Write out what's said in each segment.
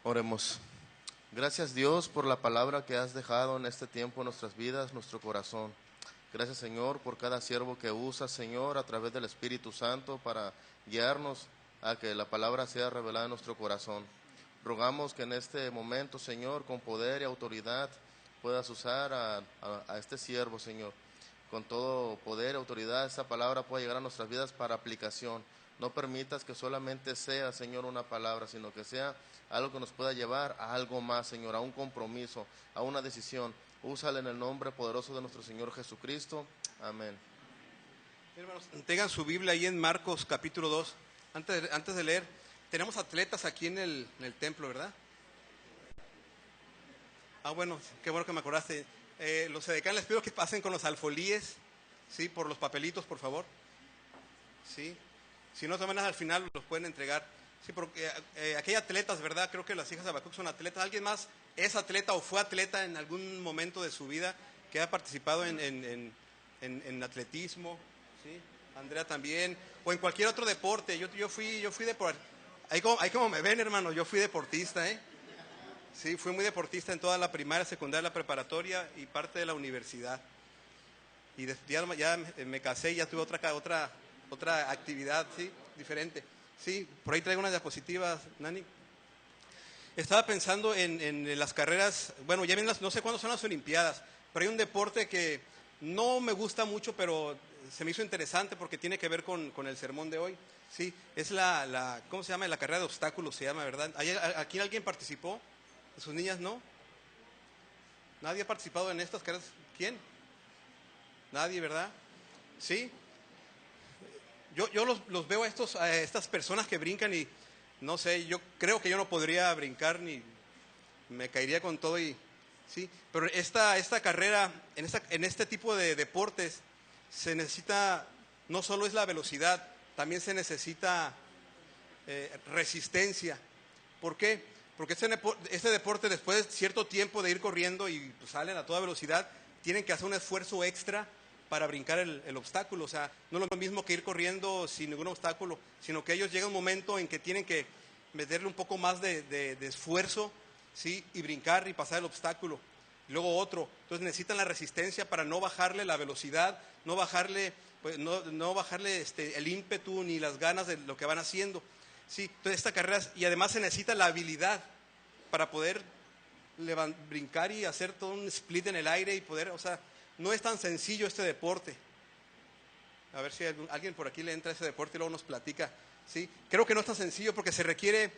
Oremos. Gracias Dios por la palabra que has dejado en este tiempo en nuestras vidas, nuestro corazón. Gracias Señor por cada siervo que usas, Señor, a través del Espíritu Santo para guiarnos a que la palabra sea revelada en nuestro corazón. Rogamos que en este momento, Señor, con poder y autoridad puedas usar a este siervo, Señor. Con todo poder y autoridad esa palabra pueda llegar a nuestras vidas para aplicación. No permitas que solamente sea, Señor, una palabra, sino que sea algo que nos pueda llevar a algo más, Señor, a un compromiso, a una decisión. Úsala en el nombre poderoso de nuestro Señor Jesucristo. Amén. Hermanos, tengan su Biblia ahí en Marcos capítulo 2. Antes de leer, tenemos atletas aquí en el templo, ¿verdad? Bueno, qué bueno que me acordaste. Los edecanes les pido que pasen con los alfolíes, ¿sí? Por los papelitos, por favor. ¿Sí? Si no, también al final los pueden entregar. Sí, porque aquí hay atletas, ¿verdad? Creo que las hijas de Habacuc son atletas. ¿Alguien más es atleta o fue atleta en algún momento de su vida que ha participado en atletismo? ¿Sí? Andrea también. O en cualquier otro deporte. Yo fui deportista. Ahí como me ven, hermano, yo fui deportista, ¿eh? Sí, fui muy deportista en toda la primaria, secundaria, la preparatoria y parte de la universidad. Y ya me casé y ya tuve otra actividad, ¿sí? Diferente. Sí, por ahí traigo unas diapositivas, Nani. Estaba pensando en las carreras, bueno, ya vienen no sé cuándo son las Olimpiadas, pero hay un deporte que no me gusta mucho, pero se me hizo interesante porque tiene que ver con el sermón de hoy. Sí, es ¿cómo se llama? La carrera de obstáculos se llama, ¿verdad? ¿Aquí alguien participó? ¿Sus niñas no? ¿Nadie ha participado en estas carreras? ¿Quién? Nadie, ¿verdad? Sí. Yo los veo a estas personas que brincan y no sé, yo creo que yo no podría brincar ni me caería con todo sí, pero esta carrera, en este tipo de deportes se necesita, no solo es la velocidad, también se necesita resistencia. ¿Por qué? Porque este deporte, después de cierto tiempo de ir corriendo y pues, salen a toda velocidad, tienen que hacer un esfuerzo extra para brincar el obstáculo. O sea, no es lo mismo que ir corriendo sin ningún obstáculo, sino que ellos llega un momento en que tienen que meterle un poco más de esfuerzo, ¿sí? Y brincar y pasar el obstáculo. Y luego otro. Entonces necesitan la resistencia para no bajarle la velocidad, no bajarle el ímpetu ni las ganas de lo que van haciendo. Sí, entonces esta carrera, y además se necesita la habilidad para poder brincar y hacer todo un split en el aire y poder, o sea, no es tan sencillo este deporte. A ver si alguien por aquí le entra a ese deporte y luego nos platica. ¿Sí? Creo que no es tan sencillo porque se requiere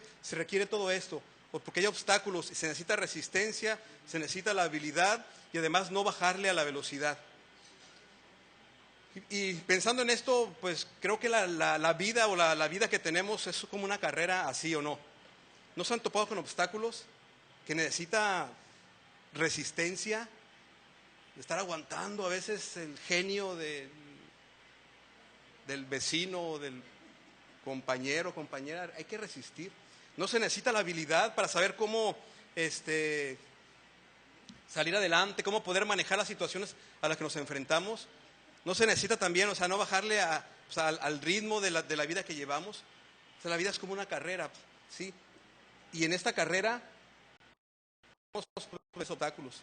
todo esto, porque hay obstáculos, se necesita resistencia, se necesita la habilidad y además no bajarle a la velocidad. Y pensando en esto, pues creo que la vida o la vida que tenemos es como una carrera así o no. ¿No se han topado con obstáculos que necesita resistencia? De estar aguantando a veces el genio del vecino o del compañero o compañera, hay que resistir. No se necesita la habilidad para saber cómo salir adelante, cómo poder manejar las situaciones a las que nos enfrentamos. No se necesita también, o sea, no bajarle al ritmo de la vida que llevamos. O sea, la vida es como una carrera, ¿sí? Y en esta carrera tenemos obstáculos.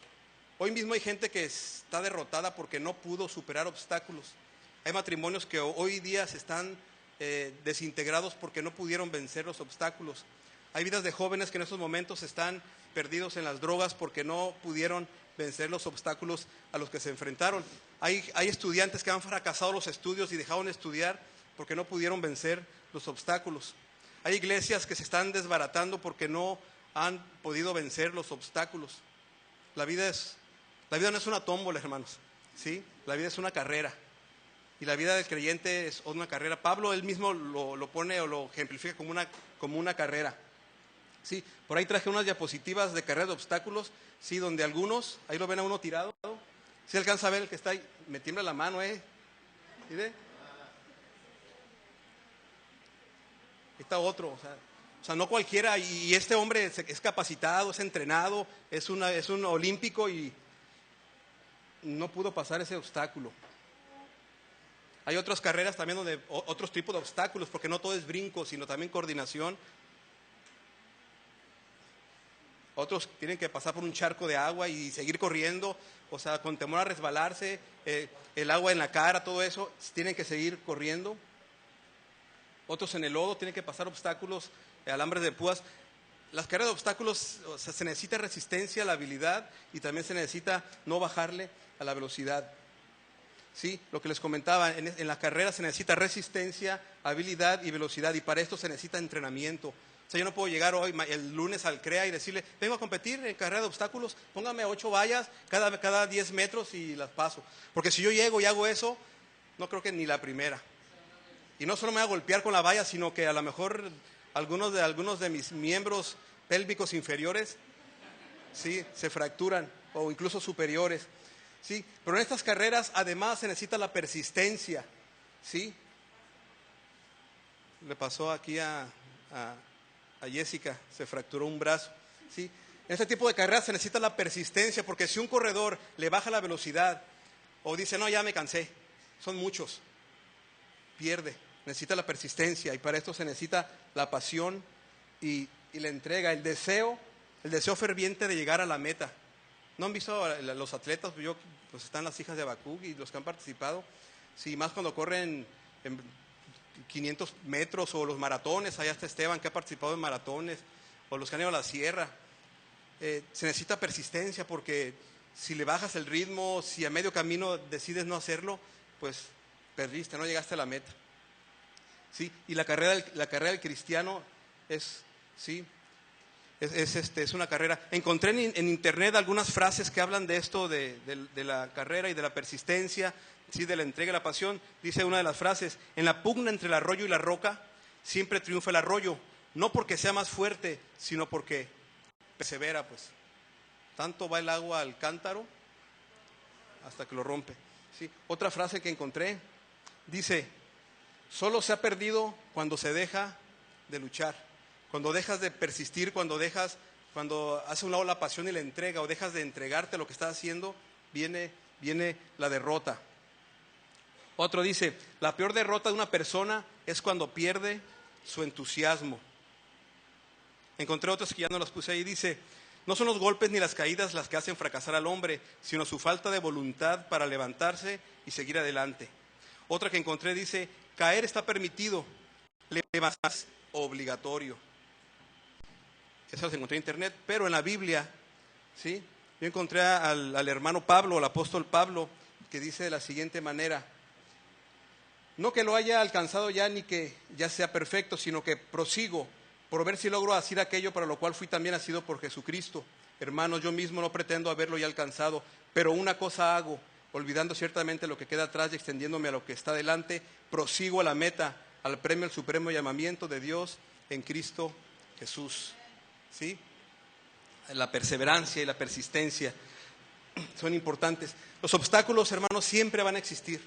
Hoy mismo hay gente que está derrotada porque no pudo superar obstáculos. Hay matrimonios que hoy día se están desintegrados porque no pudieron vencer los obstáculos. Hay vidas de jóvenes que en estos momentos están perdidos en las drogas porque no pudieron vencer los obstáculos a los que se enfrentaron. Hay estudiantes que han fracasado los estudios y dejaron de estudiar porque no pudieron vencer los obstáculos. Hay iglesias que se están desbaratando porque no han podido vencer los obstáculos. La vida no es una tómbola, hermanos, ¿sí? La vida es una carrera. Y la vida del creyente es una carrera. Pablo él mismo lo pone o lo ejemplifica como una carrera. Sí, por ahí traje unas diapositivas de carrera de obstáculos, sí, donde algunos, ahí lo ven a uno tirado. ¿Sí alcanza a ver el que está ahí? Me tiembla la mano, ¿Sí ve? Ahí está otro, o sea, no cualquiera, y este hombre es capacitado, es entrenado, es un olímpico y no pudo pasar ese obstáculo. Hay otras carreras también donde otros tipos de obstáculos, porque no todo es brinco, sino también coordinación. Otros tienen que pasar por un charco de agua y seguir corriendo, o sea, con temor a resbalarse, el agua en la cara, todo eso, tienen que seguir corriendo. Otros en el lodo tienen que pasar obstáculos, alambres de púas. Las carreras de obstáculos, o sea, se necesita resistencia, la habilidad, y también se necesita no bajarle a la velocidad. Sí, lo que les comentaba, en la carrera se necesita resistencia, habilidad y velocidad, y para esto se necesita entrenamiento. O sea, yo no puedo llegar hoy, el lunes al CREA y decirle, vengo a competir en carrera de obstáculos, póngame 8 vallas cada 10 metros y las paso. Porque si yo llego y hago eso, no creo que ni la primera. Y no solo me voy a golpear con la valla, sino que a lo mejor algunos de mis miembros pélvicos inferiores, sí, se fracturan, o incluso superiores. ¿Sí? Pero en estas carreras además se necesita la persistencia, ¿sí? Le pasó aquí a Jessica, se fracturó un brazo, ¿sí? En este tipo de carreras se necesita la persistencia, porque si un corredor le baja la velocidad o dice, no, ya me cansé, son muchos, pierde. Necesita la persistencia, y para esto se necesita la pasión y la entrega, el deseo ferviente de llegar a la meta. ¿No han visto a los atletas? Pues están las hijas de Habacuc y los que han participado. Sí, más cuando corren en 500 metros o los maratones. Allá está Esteban, que ha participado en maratones, o los que han ido a la sierra. Se necesita persistencia, porque si le bajas el ritmo, si a medio camino decides no hacerlo, pues perdiste, no llegaste a la meta. ¿Sí? Y la carrera del cristiano es, ¿sí?, es una carrera. Encontré en internet algunas frases que hablan de esto, de la carrera y de la persistencia, ¿sí?, de la entrega y la pasión. Dice una de las frases: en la pugna entre el arroyo y la roca, siempre triunfa el arroyo, no porque sea más fuerte, sino porque persevera, pues. Tanto va el agua al cántaro hasta que lo rompe. ¿Sí? Otra frase que encontré dice: solo se ha perdido cuando se deja de luchar. Cuando dejas de persistir, cuando haces un lado la pasión y la entrega, o dejas de entregarte a lo que estás haciendo, viene la derrota. Otro dice: la peor derrota de una persona es cuando pierde su entusiasmo. Encontré otros que ya no las puse ahí. Dice: no son los golpes ni las caídas las que hacen fracasar al hombre, sino su falta de voluntad para levantarse y seguir adelante. Otra que encontré dice: caer está permitido, levantar es obligatorio. Eso se encontré en internet, pero en la Biblia, ¿sí?, yo encontré al hermano Pablo, al apóstol Pablo, que dice de la siguiente manera: no que lo haya alcanzado ya, ni que ya sea perfecto, sino que prosigo por ver si logro hacer aquello para lo cual fui también nacido por Jesucristo. Hermanos, yo mismo no pretendo haberlo ya alcanzado, pero una cosa hago, olvidando ciertamente lo que queda atrás y extendiéndome a lo que está delante, prosigo a la meta, al premio, al supremo llamamiento de Dios en Cristo Jesús. ¿Sí? La perseverancia y la persistencia son importantes. Los obstáculos, hermanos, siempre van a existir.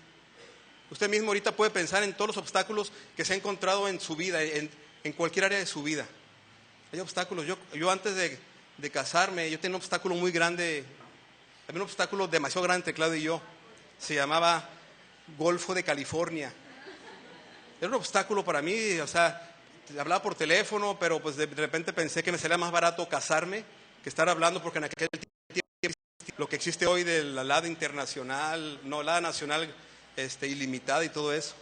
Usted mismo ahorita puede pensar en todos los obstáculos que se ha encontrado en su vida, en cualquier área de su vida. Hay obstáculos. Yo antes de casarme, yo tenía un obstáculo muy grande. Había un obstáculo demasiado grande entre Claudio y yo. Se llamaba Golfo de California. Era un obstáculo para mí, o sea, hablaba por teléfono, pero pues de repente pensé que me salía más barato casarme que estar hablando, porque en aquel tiempo lo que existe hoy de la LADA internacional, no, LADA nacional ilimitada y todo eso,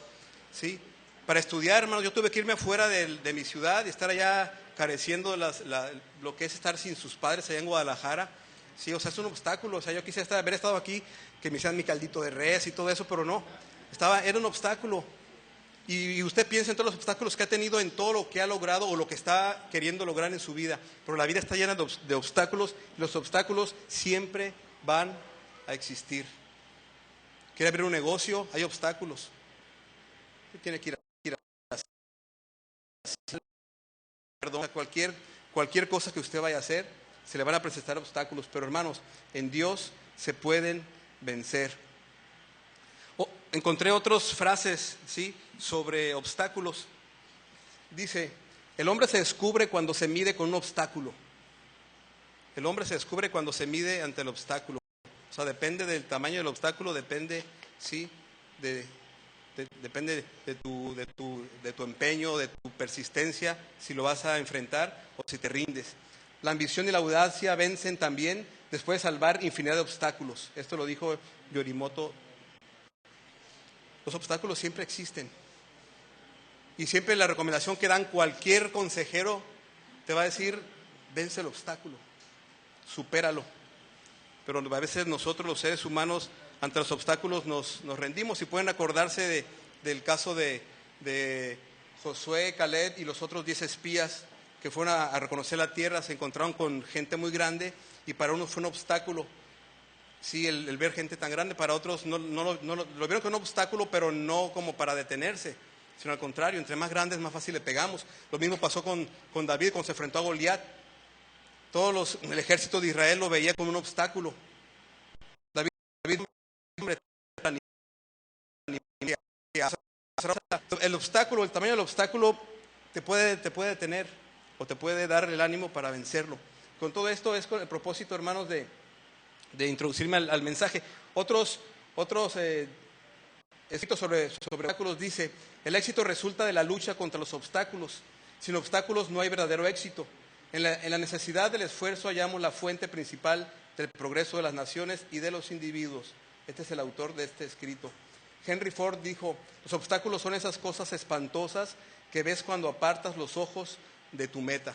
¿sí? Para estudiar, hermanos, yo tuve que irme afuera de mi ciudad y estar allá careciendo lo que es estar sin sus padres allá en Guadalajara, ¿sí? O sea, es un obstáculo. O sea, yo quisiera haber estado aquí, que me hicieran mi caldito de res y todo eso, pero no, era un obstáculo. Y usted piensa en todos los obstáculos que ha tenido, en todo lo que ha logrado o lo que está queriendo lograr en su vida. Pero la vida está llena de obstáculos, y los obstáculos siempre van a existir. Quiere abrir un negocio, hay obstáculos. Usted tiene que ir a cualquier cosa que usted vaya a hacer, se le van a presentar obstáculos. Pero hermanos, en Dios se pueden vencer. Encontré otras frases, ¿sí?, sobre obstáculos. Dice: el hombre se descubre cuando se mide con un obstáculo. El hombre se descubre cuando se mide ante el obstáculo. O sea, depende del tamaño del obstáculo, depende, ¿sí?, depende de tu empeño, de tu persistencia, si lo vas a enfrentar o si te rindes. la ambición y la audacia vencen también después de salvar infinidad de obstáculos. Esto lo dijo Yorimoto. Los obstáculos siempre existen. Y siempre la recomendación que dan cualquier consejero te va a decir, vence el obstáculo, supéralo. Pero a veces nosotros los seres humanos ante los obstáculos nos rendimos. Y pueden acordarse del caso de Josué, Caleb y los otros 10 espías que fueron a reconocer la tierra. Se encontraron con gente muy grande y para unos fue un obstáculo. Sí, el ver gente tan grande, para otros lo vieron como un obstáculo, pero no como para detenerse, sino al contrario, entre más grandes, más fácil le pegamos. Lo mismo pasó con David cuando se enfrentó a Goliat. El ejército de Israel lo veía como un obstáculo. David el tamaño del obstáculo te puede detener o te puede dar el ánimo para vencerlo. Con todo esto es con el propósito, hermanos, de introducirme al mensaje. Otros escritos sobre obstáculos dice: el éxito resulta de la lucha contra los obstáculos. Sin obstáculos no hay verdadero éxito. En la necesidad del esfuerzo hallamos la fuente principal del progreso de las naciones y de los individuos. Este es el autor de este escrito. Henry Ford dijo: los obstáculos son esas cosas espantosas que ves cuando apartas los ojos de tu meta.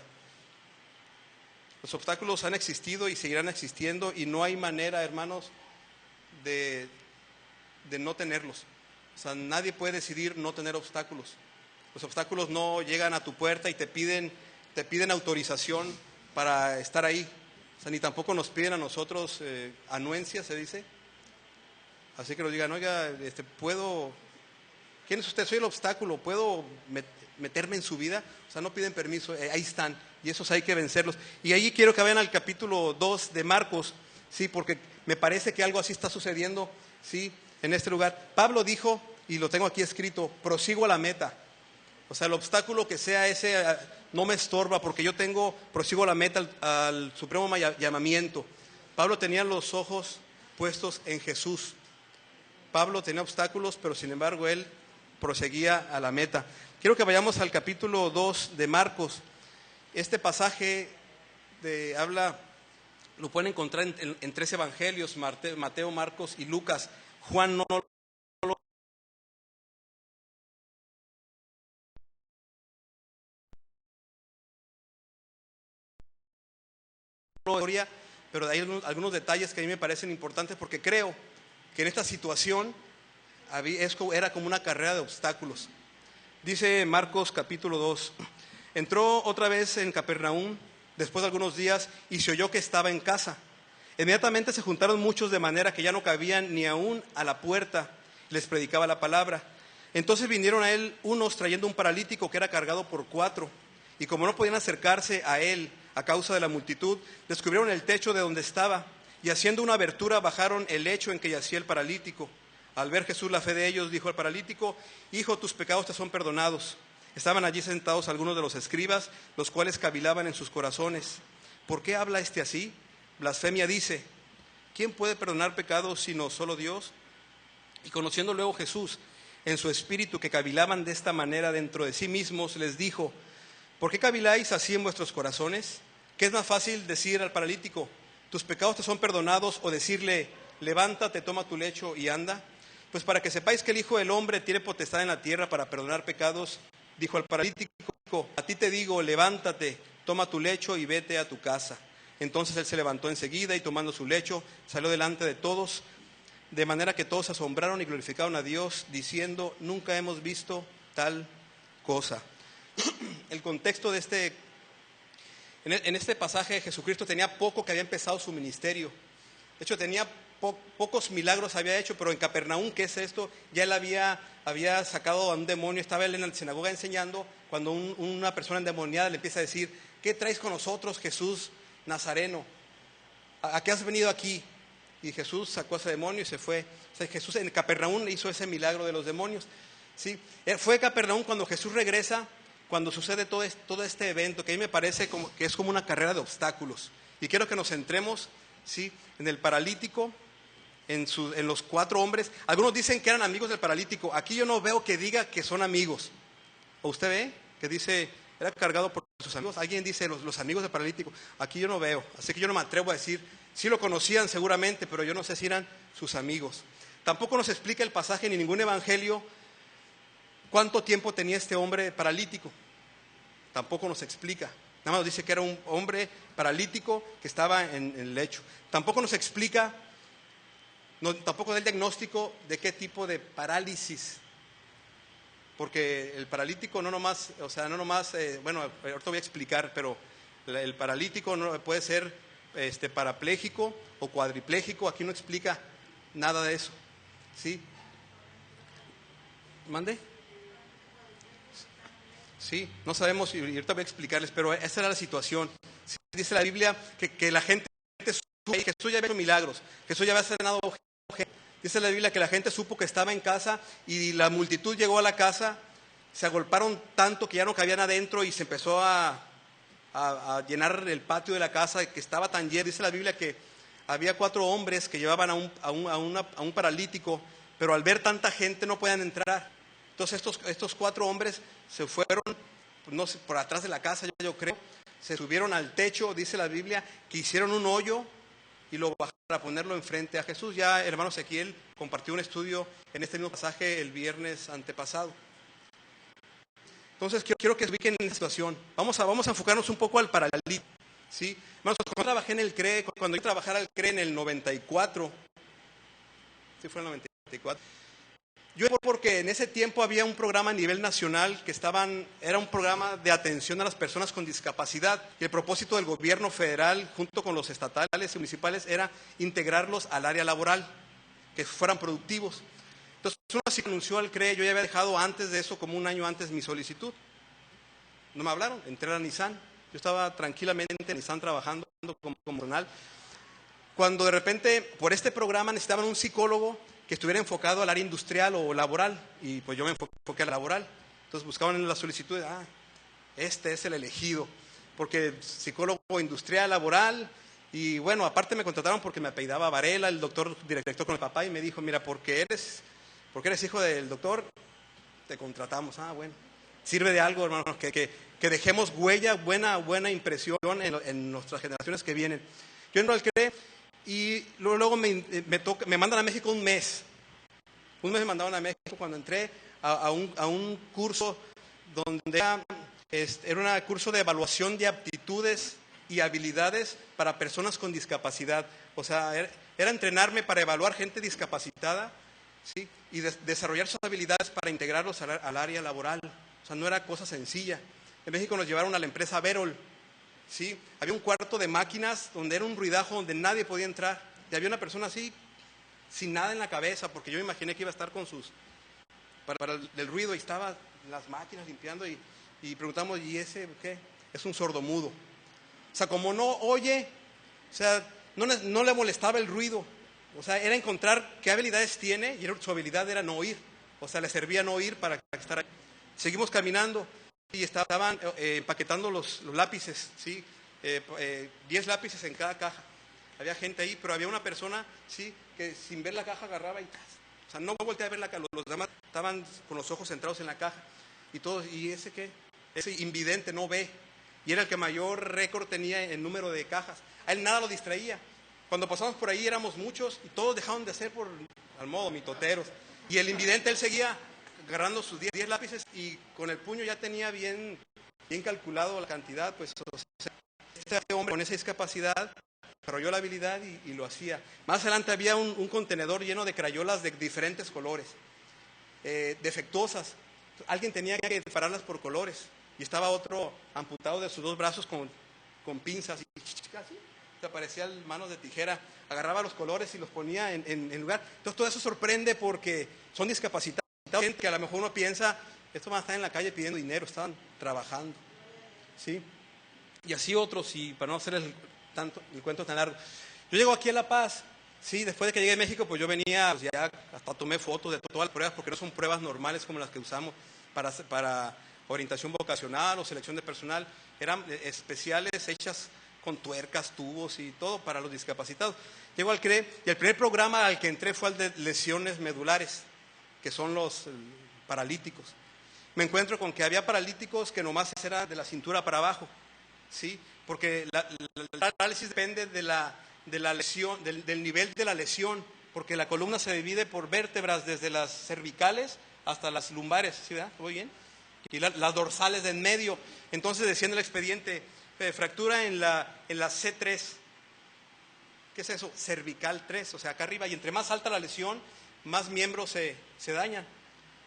Los obstáculos han existido y seguirán existiendo, y no hay manera, hermanos, de no tenerlos. O sea, nadie puede decidir no tener obstáculos. Los obstáculos no llegan a tu puerta y te piden autorización para estar ahí. O sea, ni tampoco nos piden a nosotros anuencia, se dice. Así que nos digan: oiga, ¿puedo? ¿Quién es usted? Soy el obstáculo, ¿puedo meterme en su vida? O sea, no piden permiso, ahí están, y esos hay que vencerlos. Y ahí quiero que vayan al capítulo 2 de Marcos, sí, porque me parece que algo así está sucediendo, sí, en este lugar. Pablo dijo, y lo tengo aquí escrito: prosigo a la meta. O sea, el obstáculo que sea ese no me estorba, porque yo prosigo a la meta al supremo llamamiento. Pablo tenía los ojos puestos en Jesús. Pablo tenía obstáculos, pero sin embargo él proseguía a la meta. Quiero que vayamos al capítulo 2 de Marcos. Este pasaje lo pueden encontrar en 3 evangelios: Mateo, Marcos y Lucas. Juan no lo pero hay algunos detalles que a mí me parecen importantes, porque creo que en esta situación era como una carrera de obstáculos. Dice Marcos capítulo 2: entró otra vez en Capernaum después de algunos días y se oyó que estaba en casa. Inmediatamente se juntaron muchos, de manera que ya no cabían ni aún a la puerta. Les predicaba la palabra. Entonces vinieron a él unos trayendo un paralítico que era cargado por 4, y como no podían acercarse a él a causa de la multitud, descubrieron el techo de donde estaba, y haciendo una abertura bajaron el lecho en que yacía el paralítico. Al ver Jesús la fe de ellos, dijo al paralítico: hijo, tus pecados te son perdonados. Estaban allí sentados algunos de los escribas, los cuales cavilaban en sus corazones: ¿por qué habla este así? Blasfemia dice. ¿Quién puede perdonar pecados sino solo Dios? Y conociendo luego Jesús en su espíritu que cavilaban de esta manera dentro de sí mismos, les dijo: ¿por qué caviláis así en vuestros corazones? ¿Qué es más fácil decir al paralítico: tus pecados te son perdonados, o decirle: levántate, toma tu lecho y anda? Pues para que sepáis que el Hijo del Hombre tiene potestad en la tierra para perdonar pecados, dijo al paralítico: a ti te digo, levántate, toma tu lecho y vete a tu casa. Entonces él se levantó enseguida y, tomando su lecho, salió delante de todos, de manera que todos se asombraron y glorificaron a Dios, diciendo: nunca hemos visto tal cosa. El contexto de en este pasaje, Jesucristo tenía poco que había empezado su ministerio. De hecho, tenía pocos milagros había hecho, pero en Capernaum, ¿qué es esto? Ya él había sacado a un demonio. Estaba él en la sinagoga enseñando, cuando una persona endemoniada le empieza a decir: ¿qué traes con nosotros, Jesús Nazareno? ¿A qué has venido aquí? Y Jesús sacó a ese demonio y se fue. O sea, Jesús en Capernaum hizo ese milagro de los demonios, ¿sí? Fue Capernaum cuando Jesús regresa, cuando sucede todo este evento, que a mí me parece que es como una carrera de obstáculos. Y quiero que nos centremos, ¿sí?, en el paralítico, en los 4 hombres. Algunos dicen que eran amigos del paralítico. Aquí yo no veo que diga que son amigos. ¿O usted ve que dice: era cargado por sus sus amigos. Alguien dice los amigos del paralítico. Aquí yo no veo, así que yo no me atrevo a decir. Sí lo conocían seguramente, pero yo no sé si eran sus amigos. Tampoco nos explica el pasaje ni ningún evangelio cuánto tiempo tenía este hombre paralítico. Tampoco nos explica. Nada más nos dice que era un hombre paralítico que estaba en el lecho. Tampoco nos explica, tampoco da el diagnóstico de qué tipo de parálisis. Porque el paralítico no nomás, bueno, ahorita voy a explicar, pero el paralítico no puede ser parapléjico o cuadripléjico. Aquí no explica nada de eso. ¿Sí? ¿Mande? Sí, no sabemos y ahorita voy a explicarles, pero esa era la situación. Sí, dice la Biblia que la gente supo que Jesús ya había hecho milagros, que Jesús ya había sanado gente. Dice la Biblia que la gente supo que estaba en casa y la multitud llegó a la casa, se agolparon tanto que ya no cabían adentro y se empezó a llenar el patio de la casa, que estaba tan lleno. Dice la Biblia que había 4 hombres que llevaban a un paralítico, pero al ver tanta gente no podían entrar. Entonces estos 4 hombres se fueron, no sé, por atrás de la casa, yo creo, se subieron al techo, dice la Biblia, que hicieron un hoyo y lo bajaron para ponerlo enfrente a Jesús. Ya hermano Ezequiel compartió un estudio en este mismo pasaje el viernes antepasado. Entonces quiero que se ubiquen en la situación. Vamos a enfocarnos un poco al paralítico. ¿Sí? Hermanos, cuando trabajé en el CRE, cuando yo trabajara al CRE en el 94, ¿sí fue en el 94? Yo porque en ese tiempo había un programa a nivel nacional era un programa de atención a las personas con discapacidad, y el propósito del gobierno federal junto con los estatales y municipales era integrarlos al área laboral, que fueran productivos. Entonces uno así anunció al CRE. Yo ya había dejado antes de eso, como un año antes, mi solicitud. No me hablaron, entré a Nissan. Yo estaba tranquilamente en Nissan trabajando como profesional, cuando de repente por este programa necesitaban un psicólogo que estuviera enfocado al área industrial o laboral, y pues yo me enfoqué a la laboral. Entonces buscaban en la solicitud, este es el elegido, porque psicólogo industrial, laboral, y bueno, aparte me contrataron porque me apellidaba Varela, el doctor director con el papá, y me dijo, mira, porque eres hijo del doctor, te contratamos. Bueno, sirve de algo, hermanos, que dejemos huella, buena impresión en nuestras generaciones que vienen. Yo entro al CRE y luego me mandan a México un mes. Un mes me mandaron a México cuando entré a un curso donde era un curso de evaluación de aptitudes y habilidades para personas con discapacidad. O sea, era entrenarme para evaluar gente discapacitada, ¿sí? Y desarrollar sus habilidades para integrarlos al área laboral. O sea, no era cosa sencilla. En México nos llevaron a la empresa Verol. ¿Sí? Había un cuarto de máquinas donde era un ruidajo donde nadie podía entrar. Y había una persona así, sin nada en la cabeza, porque yo me imaginé que iba a estar con para el ruido, y estaba las máquinas limpiando y preguntamos, ¿y ese qué? Es un sordomudo. O sea, como no oye, o sea, no le molestaba el ruido. O sea, era encontrar qué habilidades tiene, y su habilidad era no oír. O sea, le servía no oír para estar ahí. Seguimos caminando y estaban empaquetando los lápices, ¿sí? 10 lápices en cada caja. Había gente ahí, pero había una persona, ¿sí?, que sin ver la caja agarraba y... O sea, no volteaba a ver la caja, los demás estaban con los ojos centrados en la caja. Y todos, ¿y ese qué? Ese invidente no ve. Y era el que mayor récord tenía en número de cajas. A él nada lo distraía. Cuando pasamos por ahí éramos muchos y todos dejaron de ser al modo mitoteros. Y el invidente, él seguía agarrando sus 10 lápices y con el puño ya tenía bien calculado la cantidad. Pues o sea, este hombre con esa discapacidad desarrolló la habilidad y lo hacía. Más adelante había un contenedor lleno de crayolas de diferentes colores, defectuosas. Alguien tenía que separarlas por colores, y estaba otro amputado de sus 2 brazos con pinzas, y así te aparecían manos de tijera, agarraba los colores y los ponía en lugar. Entonces todo eso sorprende porque son discapacitados, gente que a lo mejor uno piensa, estos van a estar en la calle pidiendo dinero, estaban trabajando, ¿sí? Y así otros, y para no hacerles el cuento tan largo. Yo llego aquí a La Paz, sí, después de que llegué a México, pues yo venía, pues ya hasta tomé fotos de todas las pruebas, porque no son pruebas normales como las que usamos para orientación vocacional o selección de personal. Eran especiales, hechas con tuercas, tubos y todo para los discapacitados. Llego al CRE y el primer programa al que entré fue al de lesiones medulares, que son los paralíticos. Me encuentro con que había paralíticos que nomás era de la cintura para abajo, ¿sí? Porque la parálisis depende de la lesión, del nivel de la lesión, porque la columna se divide por vértebras desde las cervicales hasta las lumbares, ¿sí, verdad? ¿Voy bien? Y las dorsales de en medio. Entonces decía en el expediente, fractura en la C3. ¿Qué es eso? Cervical 3, o sea, acá arriba. Y entre más alta la lesión, más miembros se dañan.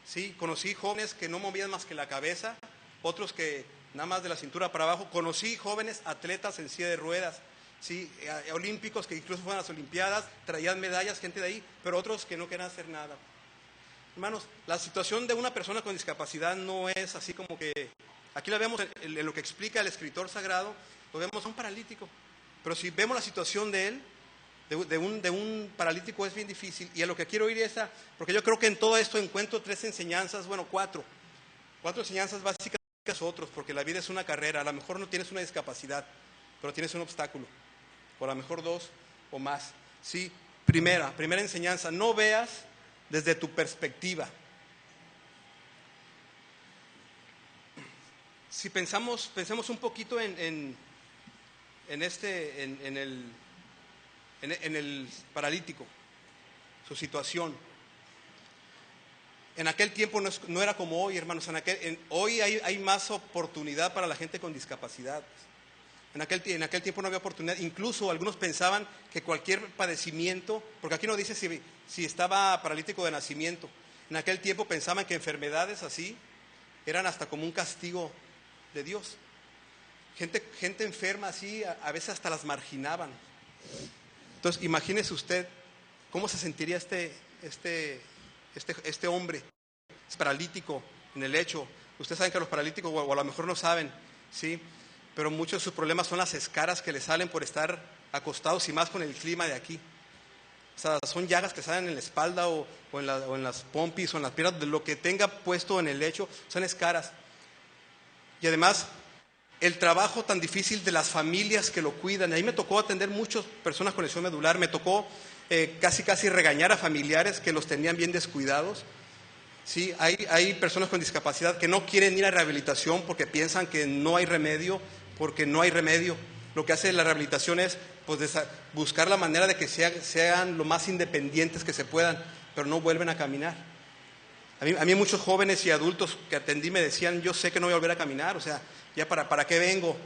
¿Sí? Conocí jóvenes que no movían más que la cabeza, otros que nada más de la cintura para abajo. Conocí jóvenes atletas en silla de ruedas, ¿sí? Olímpicos que incluso fueron a las Olimpiadas, traían medallas, gente de ahí, pero otros que no querían hacer nada. Hermanos, la situación de una persona con discapacidad no es así como que... Aquí la vemos en lo que explica el escritor sagrado, lo vemos a un paralítico. Pero si vemos la situación de él, de un paralítico, es bien difícil. Y a lo que quiero ir es porque yo creo que en todo esto encuentro 3 enseñanzas, bueno, 4 enseñanzas básicas otros, porque la vida es una carrera. A lo mejor no tienes una discapacidad, pero tienes un obstáculo, o a lo mejor 2 o más. Sí, primera enseñanza, no veas desde tu perspectiva. Si pensamos un poquito en el paralítico, su situación. En aquel tiempo no era como hoy, hermanos. Hoy hay más oportunidad para la gente con discapacidad. En aquel tiempo no había oportunidad. Incluso algunos pensaban que cualquier padecimiento, porque aquí no dice si estaba paralítico de nacimiento. En aquel tiempo pensaban que enfermedades así eran hasta como un castigo de Dios. Gente enferma así, a veces hasta las marginaban. Entonces, imagínese usted cómo se sentiría este hombre. Es paralítico en el lecho. Ustedes saben que los paralíticos, o a lo mejor no saben, ¿sí? Pero muchos de sus problemas son las escaras que le salen por estar acostados, y más con el clima de aquí. O sea, son llagas que salen en la espalda o en las pompis o en las piernas, de lo que tenga puesto en el lecho, son escaras. Y además, el trabajo tan difícil de las familias que lo cuidan. Ahí me tocó atender muchas personas con lesión medular, me tocó casi regañar a familiares que los tenían bien descuidados. Sí, hay personas con discapacidad que no quieren ir a rehabilitación porque piensan que no hay remedio, porque no hay remedio. Lo que hace la rehabilitación es pues, buscar la manera de que sean lo más independientes que se puedan, pero no vuelven a caminar. A mí muchos jóvenes y adultos que atendí me decían, yo sé que no voy a volver a caminar, o sea, ya para qué vengo,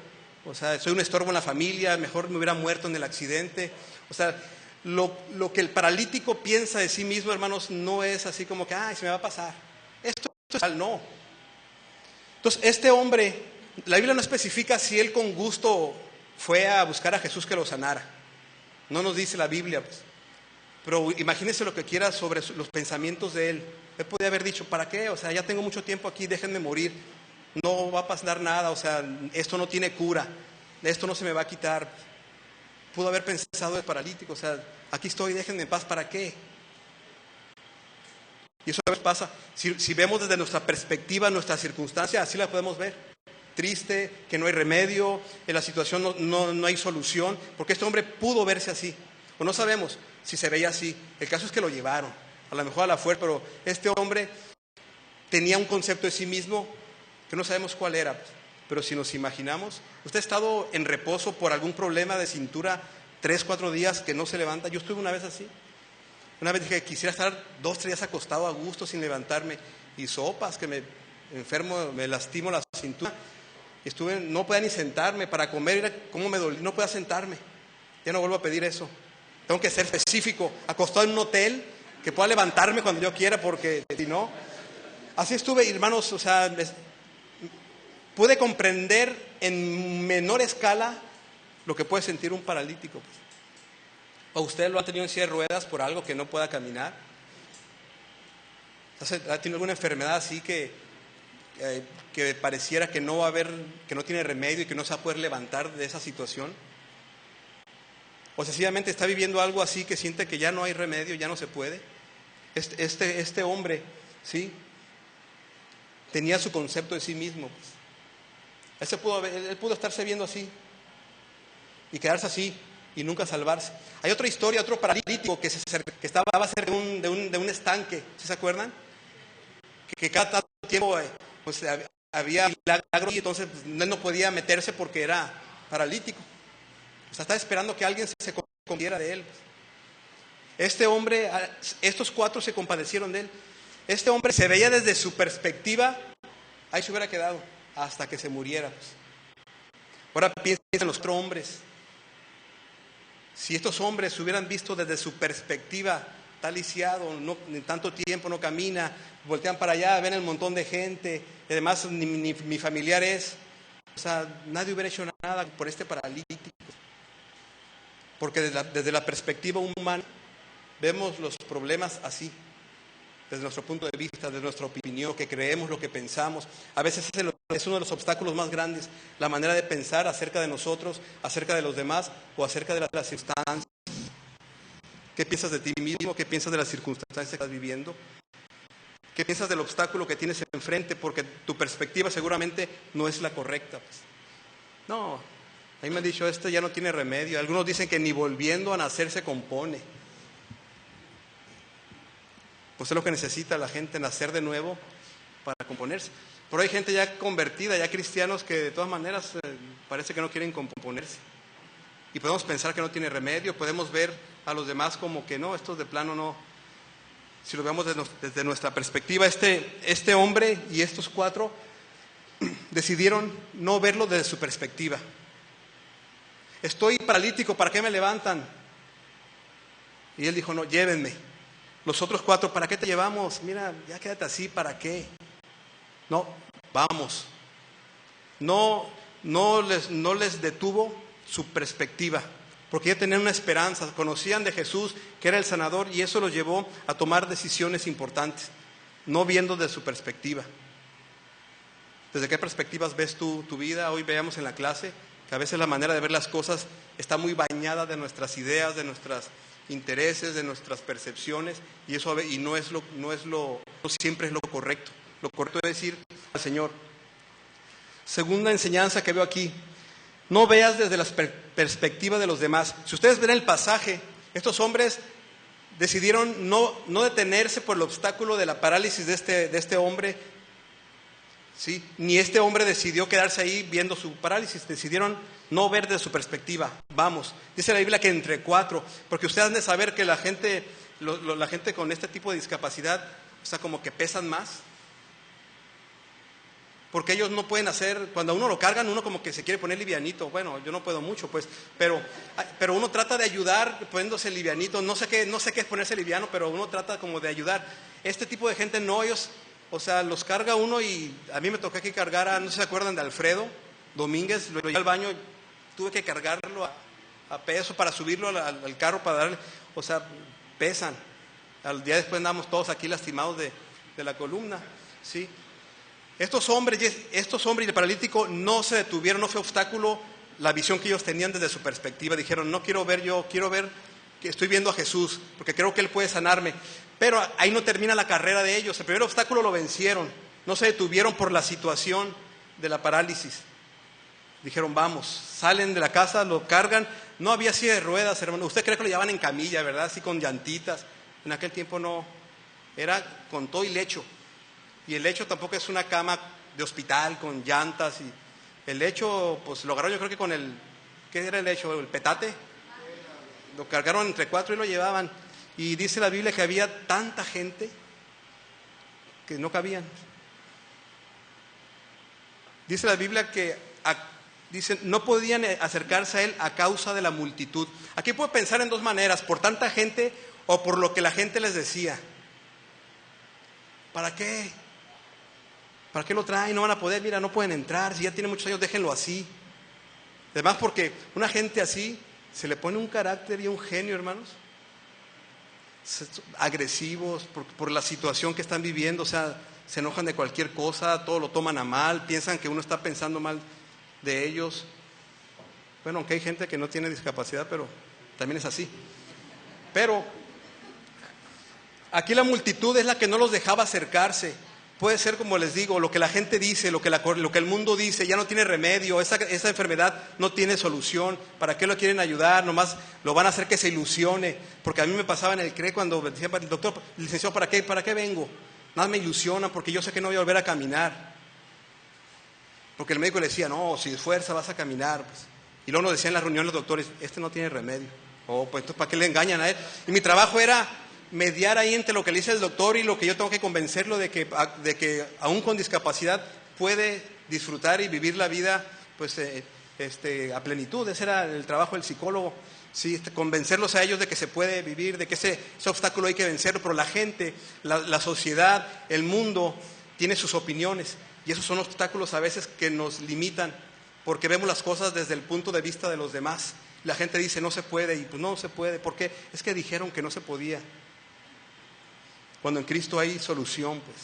o sea, soy un estorbo en la familia, mejor me hubiera muerto en el accidente. O sea, lo que el paralítico piensa de sí mismo, hermanos, no es así como que, se me va a pasar. Esto es tal, no. Entonces, este hombre, la Biblia no especifica si él con gusto fue a buscar a Jesús que lo sanara. No nos dice la Biblia, pues. Pero imagínense lo que quiera sobre los pensamientos de él. Él podía haber dicho, ¿para qué? O sea, ya tengo mucho tiempo aquí, déjenme morir. No va a pasar nada, o sea, esto no tiene cura. Esto no se me va a quitar. Pudo haber pensado el paralítico, o sea, aquí estoy, déjenme en paz, ¿para qué? Y eso a veces pasa. Si vemos desde nuestra perspectiva, nuestra circunstancia, así la podemos ver. Triste, que no hay remedio, en la situación no hay solución, porque este hombre pudo verse así. O no sabemos si se veía así. El caso es que lo llevaron, a lo mejor a la fuerza, pero este hombre tenía un concepto de sí mismo que no sabemos cuál era. Pero si nos imaginamos, usted ha estado en reposo por algún problema de cintura 3-4 días que no se levanta. Yo estuve una vez así. Una vez dije, quisiera estar 2-3 días acostado a gusto sin levantarme. Y sopas, que me enfermo, me lastimo la cintura. No podía ni sentarme para comer, era como me dolía, no podía sentarme. Ya no vuelvo a pedir eso. Tengo que ser específico, acostado en un hotel, que pueda levantarme cuando yo quiera, porque si no... Así estuve, hermanos, o sea, pude comprender en menor escala lo que puede sentir un paralítico. Pues. ¿O usted lo ha tenido en silla de ruedas por algo que no pueda caminar? ¿Ha tenido alguna enfermedad así que pareciera que no va a haber, que no tiene remedio y que no se va a poder levantar de esa situación? O sencillamente está viviendo algo así que siente que ya no hay remedio, ya no se puede. Este hombre, ¿sí?, tenía su concepto de sí mismo. Pues. Él pudo estarse viendo así y quedarse así y nunca salvarse. Hay otra historia, otro paralítico que estaba cerca de un estanque, ¿sí se acuerdan? Que cada tanto tiempo pues, había milagros y entonces pues, él no podía meterse porque era paralítico. O sea, estaba esperando que alguien se compadeciera de él. Este hombre, estos 4 se compadecieron de él. Este hombre se veía desde su perspectiva, ahí se hubiera quedado hasta que se muriera. Ahora piensen en los 4 hombres. Si estos hombres hubieran visto desde su perspectiva, está lisiado, no, en tanto tiempo no camina, voltean para allá, ven el montón de gente, y además ni mi familiar es. O sea, nadie hubiera hecho nada por este paralítico. Porque desde la perspectiva humana vemos los problemas así, desde nuestro punto de vista, desde nuestra opinión, lo que creemos, lo que pensamos. A veces es uno de los obstáculos más grandes, la manera de pensar acerca de nosotros, acerca de los demás o acerca de las circunstancias. ¿Qué piensas de ti mismo? ¿Qué piensas de las circunstancias que estás viviendo? ¿Qué piensas del obstáculo que tienes enfrente? Porque tu perspectiva seguramente no es la correcta. Pues. No, a mí me han dicho, esto ya no tiene remedio. Algunos dicen que ni volviendo a nacer se compone. Pues es lo que necesita la gente, nacer de nuevo para componerse. Pero hay gente ya convertida, ya cristianos que de todas maneras parece que no quieren componerse. Y podemos pensar que no tiene remedio, podemos ver a los demás como que no, estos de plano no. Si lo vemos desde nuestra perspectiva, este hombre y estos 4 decidieron no verlo desde su perspectiva. Estoy paralítico, ¿para qué me levantan? Y él dijo, no, llévenme. Los otros 4, ¿para qué te llevamos? Mira, ya quédate así, ¿para qué? No, vamos. No les detuvo su perspectiva, porque ya tenían una esperanza, conocían de Jesús, que era el sanador, y eso los llevó a tomar decisiones importantes, no viendo desde su perspectiva. ¿Desde qué perspectivas ves tu vida? Hoy veamos en la clase que a veces la manera de ver las cosas está muy bañada de nuestras ideas, de nuestros intereses, de nuestras percepciones, y eso no siempre es lo correcto. Lo correcto es decir al Señor. Segunda enseñanza que veo aquí: no veas desde la perspectiva de los demás. Si ustedes ven el pasaje, estos hombres decidieron no detenerse por el obstáculo de la parálisis de este hombre, ¿sí? Ni este hombre decidió quedarse ahí viendo su parálisis. Decidieron no ver desde su perspectiva. Vamos, dice la Biblia que entre 4, porque ustedes han de saber que la gente con este tipo de discapacidad, o sea, como que pesan más. Porque ellos no pueden hacer, cuando a uno lo cargan, uno como que se quiere poner livianito. Bueno, yo no puedo mucho, pues, pero uno trata de ayudar poniéndose livianito. No sé qué es ponerse liviano, pero uno trata como de ayudar. Este tipo de gente no, ellos, o sea, los carga uno, y a mí me tocó que cargar no sé si se acuerdan de Alfredo Domínguez, lo llevé al baño, tuve que cargarlo a peso para subirlo al carro, para darle, o sea, pesan. Al día después andamos todos aquí lastimados de la columna, ¿sí? Estos hombres y el paralítico no se detuvieron, no fue obstáculo la visión que ellos tenían desde su perspectiva. Dijeron, no quiero ver yo, quiero ver que estoy viendo a Jesús, porque creo que Él puede sanarme. Pero ahí no termina la carrera de ellos. El primer obstáculo lo vencieron, no se detuvieron por la situación de la parálisis. Dijeron, vamos, salen de la casa, lo cargan. No había silla de ruedas, hermano. Usted cree que lo llevaban en camilla, ¿verdad? Así con llantitas. En aquel tiempo no, era con todo y lecho. Y el lecho tampoco es una cama de hospital con llantas. Y el lecho, pues lo agarraron yo creo que con ¿qué era el lecho? ¿El petate? Lo cargaron entre 4 y lo llevaban. Y dice la Biblia que había tanta gente que no cabían. Dice la Biblia que no podían acercarse a Él a causa de la multitud. Aquí puedo pensar en 2 maneras: por tanta gente o por lo que la gente les decía. ¿Para qué? ¿Para qué lo traen? No van a poder, mira, no pueden entrar, si ya tiene muchos años, déjenlo así. Además, porque una gente así se le pone un carácter y un genio, hermanos, agresivos por la situación que están viviendo. O sea, se enojan de cualquier cosa, todo lo toman a mal, piensan que uno está pensando mal de ellos. Bueno, aunque hay gente que no tiene discapacidad, pero también es así. Pero aquí la multitud es la que no los dejaba acercarse. Puede ser, como les digo, lo que la gente dice, lo que el mundo dice, ya no tiene remedio, esa enfermedad no tiene solución. ¿Para qué lo quieren ayudar? Nomás lo van a hacer que se ilusione. Porque a mí me pasaba en el CRE cuando decía el doctor, licenciado, ¿para qué vengo? Nada me ilusiona porque yo sé que no voy a volver a caminar. Porque el médico le decía, no, si esfuerza vas a caminar. Pues. Y luego nos decían en las reuniones los doctores, este no tiene remedio. Oh, pues entonces, ¿para qué le engañan a él? Y mi trabajo era mediar ahí entre lo que le dice el doctor y lo que yo tengo que convencerlo de que aún con discapacidad puede disfrutar y vivir la vida pues a plenitud. Ese era el trabajo del psicólogo, sí, convencerlos a ellos de que se puede vivir, de que ese obstáculo hay que vencerlo, pero la gente, la sociedad, el mundo tiene sus opiniones y esos son obstáculos a veces que nos limitan porque vemos las cosas desde el punto de vista de los demás. La gente dice no se puede y pues no se puede, ¿por qué? Es que dijeron que no se podía. Cuando en Cristo hay solución, pues.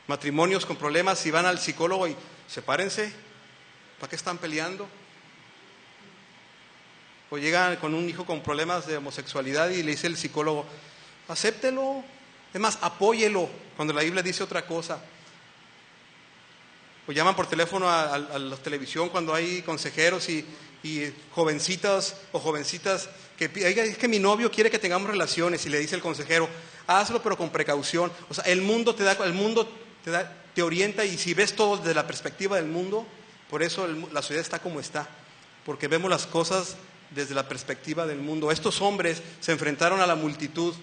Matrimonios con problemas, si van al psicólogo y sepárense, ¿para qué están peleando? O llegan con un hijo con problemas de homosexualidad y le dice el psicólogo, acéptelo, es más, apóyelo, cuando la Biblia dice otra cosa. O llaman por teléfono a la televisión cuando hay consejeros y jovencitas o jovencitas que oiga, es que mi novio quiere que tengamos relaciones y le dice el consejero, hazlo pero con precaución. O sea, el mundo te orienta y si ves todo desde la perspectiva del mundo, por eso la sociedad está como está, porque vemos las cosas desde la perspectiva del mundo. Estos hombres se enfrentaron a la multitud,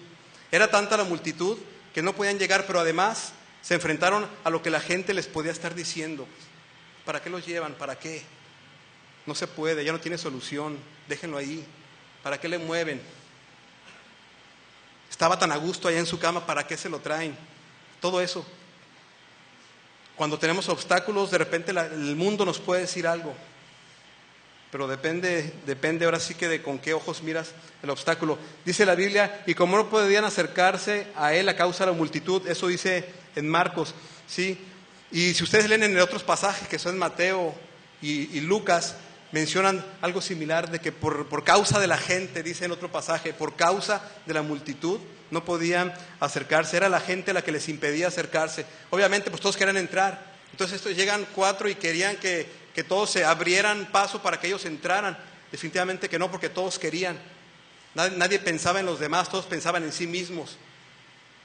era tanta la multitud que no podían llegar, pero además se enfrentaron a lo que la gente les podía estar diciendo. ¿Para qué los llevan? ¿Para qué? No se puede, ya no tiene solución, déjenlo ahí. ¿Para qué le mueven? Estaba tan a gusto allá en su cama, ¿para qué se lo traen? Todo eso. Cuando tenemos obstáculos, de repente el mundo nos puede decir algo. Pero depende ahora sí que de con qué ojos miras el obstáculo. Dice la Biblia, y como no podían acercarse a él a causa de la multitud, eso dice en Marcos, ¿sí? Y si ustedes leen en otros pasajes, que son Mateo y Lucas, mencionan algo similar, de que por causa de la gente, dice en otro pasaje, por causa de la multitud, no podían acercarse, era la gente la que les impedía acercarse. Obviamente, pues todos querían entrar, entonces estos llegan 4 y querían que todos se abrieran paso para que ellos entraran. Definitivamente que no, porque todos querían. Nadie pensaba en los demás, todos pensaban en sí mismos.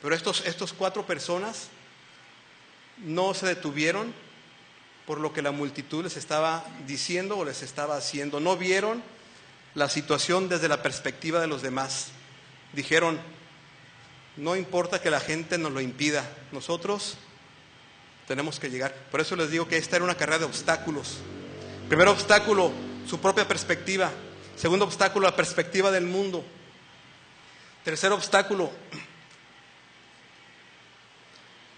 Pero estos 4 personas no se detuvieron por lo que la multitud les estaba diciendo o les estaba haciendo. No vieron la situación desde la perspectiva de los demás. Dijeron, no importa que la gente nos lo impida, nosotros tenemos que llegar. Por eso les digo que esta era una carrera de obstáculos. Primer obstáculo, su propia perspectiva. Segundo obstáculo, la perspectiva del mundo. Tercer obstáculo,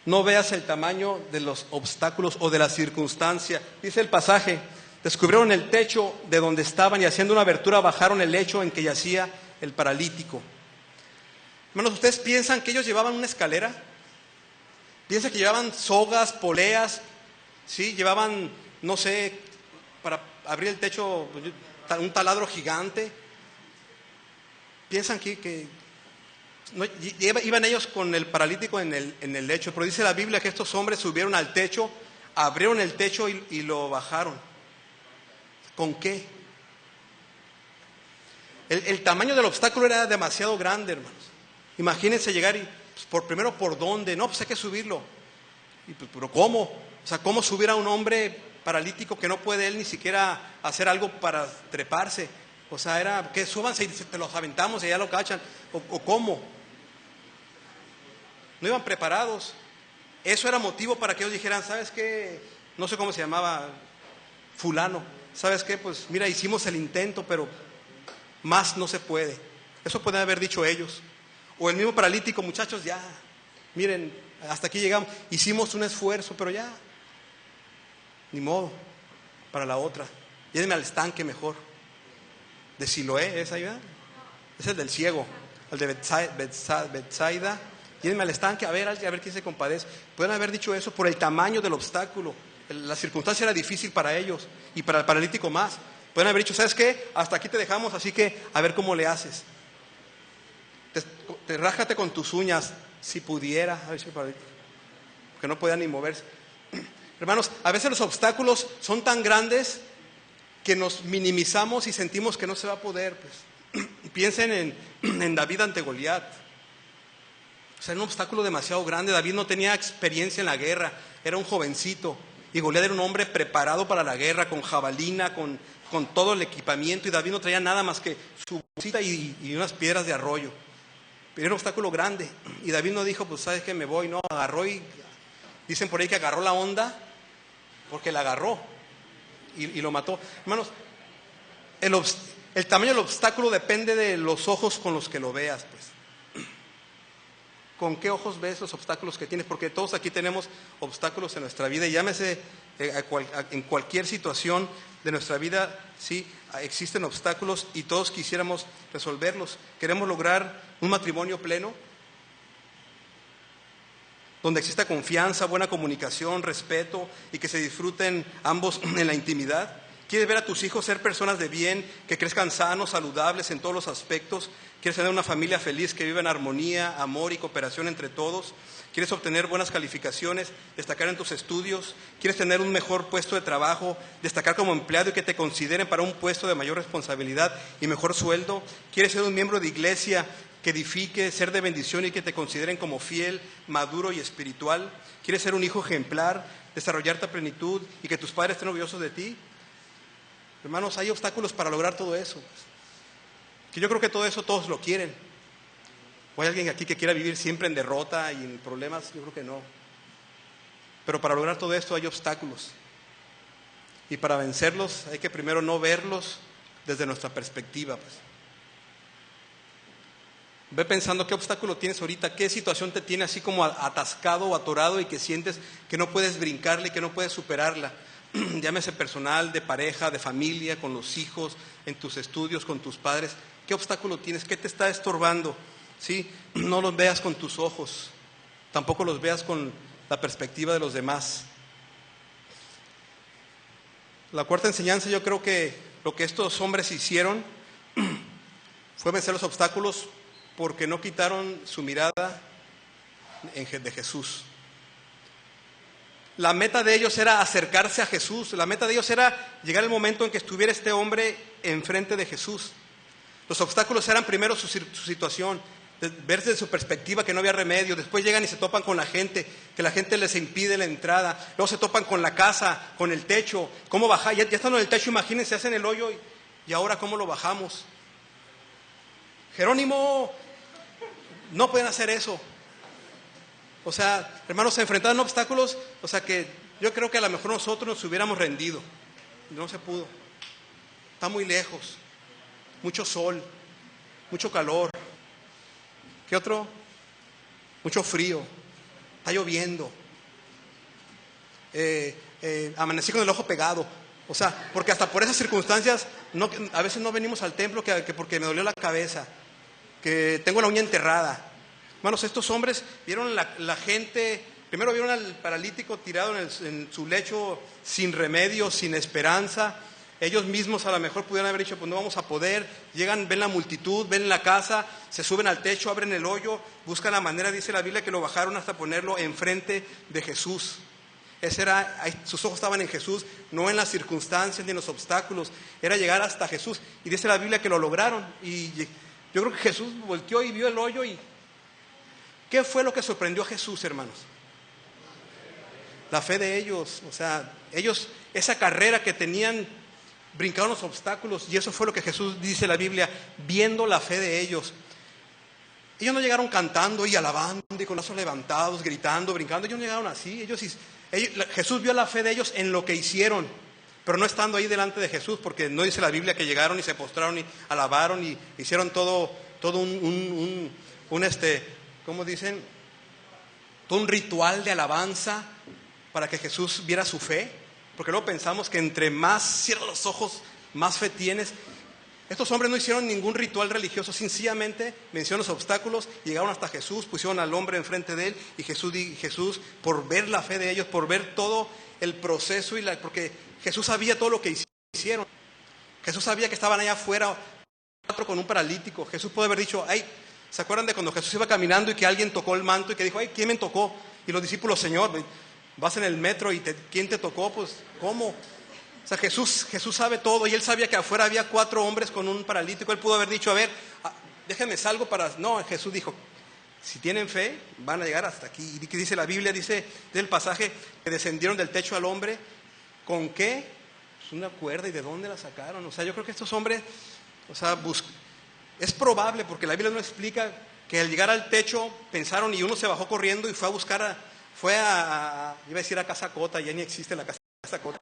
no veas el tamaño de los obstáculos o de la circunstancia. Dice el pasaje, descubrieron el techo de donde estaban y haciendo una abertura bajaron el lecho en que yacía el paralítico. Hermanos, ¿ustedes piensan que ellos llevaban una escalera? ¿Piensan que llevaban sogas, poleas? ¿Sí? Llevaban, no sé, para abrir el techo, un taladro gigante. ¿Piensan que no, iban ellos con el paralítico en el lecho? Pero dice la Biblia que estos hombres subieron al techo, abrieron el techo y lo bajaron. ¿Con qué? El tamaño del obstáculo era demasiado grande, hermanos. Imagínense llegar y, pues, primero, ¿por dónde? No, pues hay que subirlo. Y, pues, ¿pero cómo? O sea, ¿cómo subir a un hombre paralítico que no puede él ni siquiera hacer algo para treparse? O sea, era que súbanse y te los aventamos y ya lo cachan. ¿O cómo? No iban preparados. Eso era motivo para que ellos dijeran, ¿sabes qué? No sé cómo se llamaba, fulano. ¿Sabes qué? Pues mira, hicimos el intento, pero más no se puede. Eso pueden haber dicho ellos. O el mismo paralítico, muchachos, ya, miren, hasta aquí llegamos. Hicimos un esfuerzo, pero ya, ni modo, para la otra. Llévenme al estanque mejor. De Siloé, ¿es ahí, verdad? Es el del ciego, el de Betsaida. Llévenme al estanque, a ver quién se compadece. Pueden haber dicho eso por el tamaño del obstáculo. La circunstancia era difícil para ellos y para el paralítico más. Pueden haber dicho, ¿sabes qué? Hasta aquí te dejamos, así que a ver cómo le haces. Rájate con tus uñas, si pudiera. A ver si porque no podían ni moverse. Hermanos, a veces los obstáculos son tan grandes que nos minimizamos y sentimos que no se va a poder. Pues. Piensen en David ante Goliat. O sea, era un obstáculo demasiado grande. David no tenía experiencia en la guerra, era un jovencito. Y Goliat era un hombre preparado para la guerra, con jabalina, con todo el equipamiento, y David no traía nada más que su bolsita y unas piedras de arroyo. Pero era un obstáculo grande. Y David no dijo, pues sabes que me voy, no, agarró y dicen por ahí que agarró la onda, porque la agarró y lo mató. Hermanos, el tamaño del obstáculo depende de los ojos con los que lo veas, pues. ¿Con qué ojos ves los obstáculos que tienes? Porque todos aquí tenemos obstáculos en nuestra vida, y llámese en cualquier situación de nuestra vida, sí, existen obstáculos y todos quisiéramos resolverlos. Queremos lograr un matrimonio pleno, donde exista confianza, buena comunicación, respeto y que se disfruten ambos en la intimidad. ¿Quieres ver a tus hijos ser personas de bien, que crezcan sanos, saludables en todos los aspectos? ¿Quieres tener una familia feliz que viva en armonía, amor y cooperación entre todos? ¿Quieres obtener buenas calificaciones, destacar en tus estudios? ¿Quieres tener un mejor puesto de trabajo, destacar como empleado y que te consideren para un puesto de mayor responsabilidad y mejor sueldo? ¿Quieres ser un miembro de iglesia que edifique, ser de bendición y que te consideren como fiel, maduro y espiritual? ¿Quieres ser un hijo ejemplar, desarrollarte a plenitud y que tus padres estén orgullosos de ti? Hermanos, hay obstáculos para lograr todo eso. Que yo creo que todo eso todos lo quieren. ¿O hay alguien aquí que quiera vivir siempre en derrota y en problemas? Yo creo que no. Pero para lograr todo esto hay obstáculos. Y para vencerlos hay que primero no verlos desde nuestra perspectiva, pues. Ve pensando qué obstáculo tienes ahorita, qué situación te tiene así como atascado o atorado y que sientes que no puedes brincarla y que no puedes superarla. Llámese personal, de pareja, de familia, con los hijos, en tus estudios, con tus padres. ¿Qué obstáculo tienes? ¿Qué te está estorbando? ¿Sí? No los veas con tus ojos, tampoco los veas con la perspectiva de los demás. La cuarta enseñanza, yo creo que lo que estos hombres hicieron fue vencer los obstáculos porque no quitaron su mirada de Jesús. La meta de ellos era acercarse a Jesús. La meta de ellos era llegar el momento en que estuviera este hombre enfrente de Jesús. Los obstáculos eran primero su situación, verse de su perspectiva que no había remedio. Después llegan y se topan con la gente, que la gente les impide la entrada. Luego se topan con la casa, con el techo. ¿Cómo bajar? Ya estando en el techo, imagínense, hacen el hoyo y ahora ¿cómo lo bajamos? Jerónimo, no pueden hacer eso. O sea, hermanos, se enfrentaron a obstáculos, o sea que yo creo que a lo mejor nosotros nos hubiéramos rendido. No se pudo. Está muy lejos. Mucho sol, mucho calor. ¿Qué otro? Mucho frío. Está lloviendo. Amanecí con el ojo pegado. O sea, porque hasta por esas circunstancias a veces no venimos al templo que porque me dolió la cabeza, que tengo la uña enterrada. Hermanos, estos hombres vieron la gente, primero vieron al paralítico tirado en su lecho sin remedio, sin esperanza. Ellos mismos a lo mejor pudieran haber dicho, pues no vamos a poder. Llegan, ven la multitud, ven la casa, se suben al techo, abren el hoyo, buscan la manera, dice la Biblia, que lo bajaron hasta ponerlo enfrente de Jesús. Sus ojos estaban en Jesús, no en las circunstancias ni en los obstáculos. Era llegar hasta Jesús. Y dice la Biblia que lo lograron. Y yo creo que Jesús volteó y vio el hoyo y... ¿Qué fue lo que sorprendió a Jesús, hermanos? La fe de ellos. O sea, ellos, esa carrera que tenían, brincaron los obstáculos. Y eso fue lo que Jesús dice en la Biblia, viendo la fe de ellos. Ellos no llegaron cantando y alabando y con los brazos levantados, gritando, brincando. Ellos no llegaron así. Jesús vio la fe de ellos en lo que hicieron, pero no estando ahí delante de Jesús, porque no dice la Biblia que llegaron y se postraron y alabaron y hicieron todo ¿cómo dicen? Todo un ritual de alabanza para que Jesús viera su fe. Porque luego pensamos que entre más cierras los ojos, más fe tienes. Estos hombres no hicieron ningún ritual religioso, sencillamente vencieron los obstáculos, llegaron hasta Jesús, pusieron al hombre enfrente de él y Jesús, por ver la fe de ellos, por ver todo el proceso, porque Jesús sabía todo lo que hicieron. Jesús sabía que estaban allá afuera con un paralítico. Jesús puede haber dicho, ay, ¿se acuerdan de cuando Jesús iba caminando y que alguien tocó el manto y que dijo, ay, ¿quién me tocó? Y los discípulos, Señor, vas en el metro y ¿quién te tocó? Pues, ¿cómo? O sea, Jesús sabe todo y él sabía que afuera había 4 hombres con un paralítico. Él pudo haber dicho, a ver, déjenme salgo para... No, Jesús dijo, Si tienen fe, van a llegar hasta aquí. Y que dice la Biblia, dice del pasaje, que descendieron del techo al hombre, ¿con qué? Pues una cuerda, ¿y de dónde la sacaron? O sea, yo creo que estos hombres, o sea, es probable, porque la Biblia no explica, que al llegar al techo pensaron y uno se bajó corriendo y fue a buscar, iba a decir a Casa Cota, ya ni existe la Casa Cota.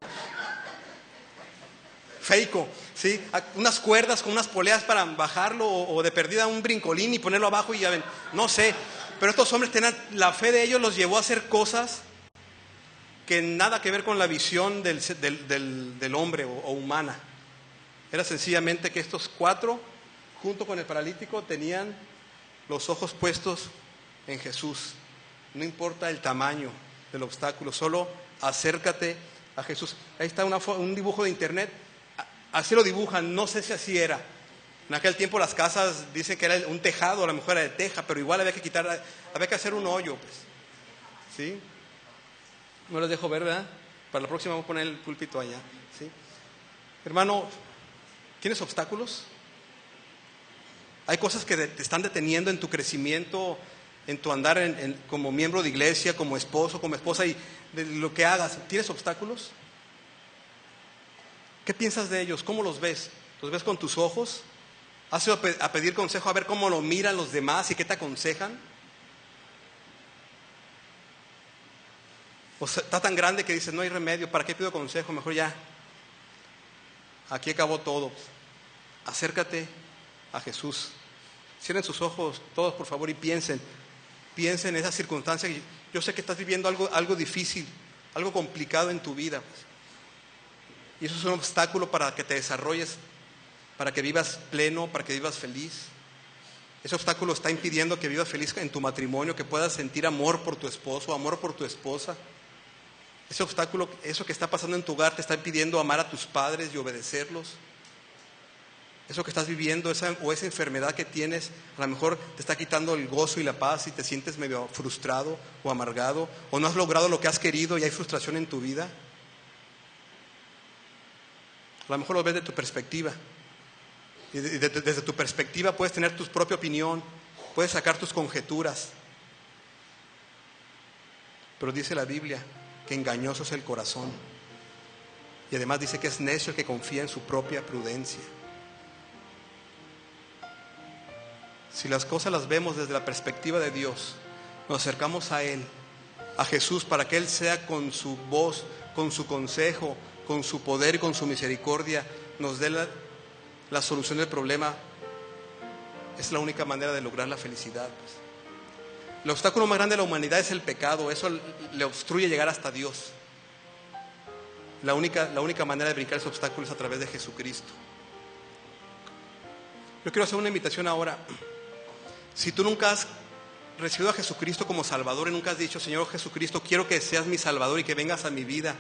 Feico, ¿sí? Unas cuerdas con unas poleas para bajarlo o de perdida un brincolín y ponerlo abajo y ya ven, no sé. Pero estos hombres tenían, la fe de ellos los llevó a hacer cosas que nada que ver con la visión del hombre o humana. Era sencillamente que estos 4, junto con el paralítico, tenían los ojos puestos en Jesús. No importa el tamaño del obstáculo, solo acércate a Jesús. Ahí está un dibujo de internet. Así lo dibujan, no sé si así era. En aquel tiempo las casas dicen que era un tejado, a lo mejor era de teja, pero igual había que hacer un hoyo, pues. ¿Sí? No les dejo ver, ¿verdad? Para la próxima voy a poner el púlpito allá. ¿Sí? Hermano, ¿tienes obstáculos? Hay cosas que te están deteniendo en tu crecimiento, en tu andar como miembro de iglesia, como esposo, como esposa, y de lo que hagas. ¿Tienes obstáculos? ¿Qué piensas de ellos? ¿Cómo los ves? ¿Los ves con tus ojos? ¿Has ido a pedir consejo a ver cómo lo miran los demás y qué te aconsejan? ¿O está tan grande que dices, no hay remedio, ¿para qué pido consejo? Mejor ya, aquí acabó todo. Acércate a Jesús. Cierren sus ojos todos, por favor, y piensen en esas circunstancias. Yo sé que estás viviendo algo difícil, algo complicado en tu vida. Y eso es un obstáculo para que te desarrolles, para que vivas pleno, para que vivas feliz. Ese obstáculo está impidiendo que vivas feliz en tu matrimonio, que puedas sentir amor por tu esposo, amor por tu esposa. Ese obstáculo, eso que está pasando en tu hogar, te está impidiendo amar a tus padres y obedecerlos. Eso que estás viviendo, esa enfermedad que tienes, a lo mejor te está quitando el gozo y la paz y te sientes medio frustrado o amargado, o no has logrado lo que has querido y hay frustración en tu vida. A lo mejor lo ves de tu perspectiva. Y desde tu perspectiva puedes tener tu propia opinión, puedes sacar tus conjeturas. Pero dice la Biblia que engañoso es el corazón. Y además dice que es necio el que confía en su propia prudencia. Si las cosas las vemos desde la perspectiva de Dios, nos acercamos a Él, a Jesús, para que Él sea con su voz, con su consejo, con su poder y con su misericordia, nos dé la solución del problema. Es la única manera de lograr la felicidad, pues. El obstáculo más grande de la humanidad es el pecado. Eso le obstruye llegar hasta Dios. La única manera de brincar ese obstáculo es a través de Jesucristo. Yo quiero hacer una invitación ahora. Si tú nunca has recibido a Jesucristo como Salvador y nunca has dicho, Señor Jesucristo, quiero que seas mi Salvador y que vengas a mi vida,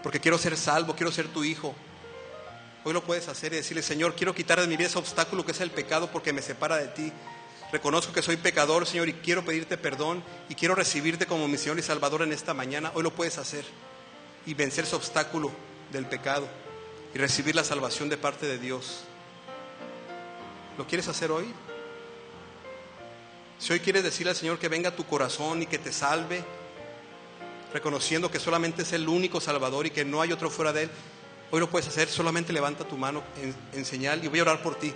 porque quiero ser salvo, quiero ser tu hijo. Hoy lo puedes hacer y decirle, Señor, quiero quitar de mi vida ese obstáculo que es el pecado, porque me separa de ti. Reconozco que soy pecador, Señor, y quiero pedirte perdón y quiero recibirte como mi Señor y Salvador en esta mañana. Hoy lo puedes hacer y vencer ese obstáculo del pecado y recibir la salvación de parte de Dios. ¿Lo quieres hacer hoy? Si hoy quieres decirle al Señor que venga a tu corazón y que te salve, reconociendo que solamente es el único Salvador y que no hay otro fuera de Él, hoy lo puedes hacer. Solamente levanta tu mano en señal, y voy a orar por ti,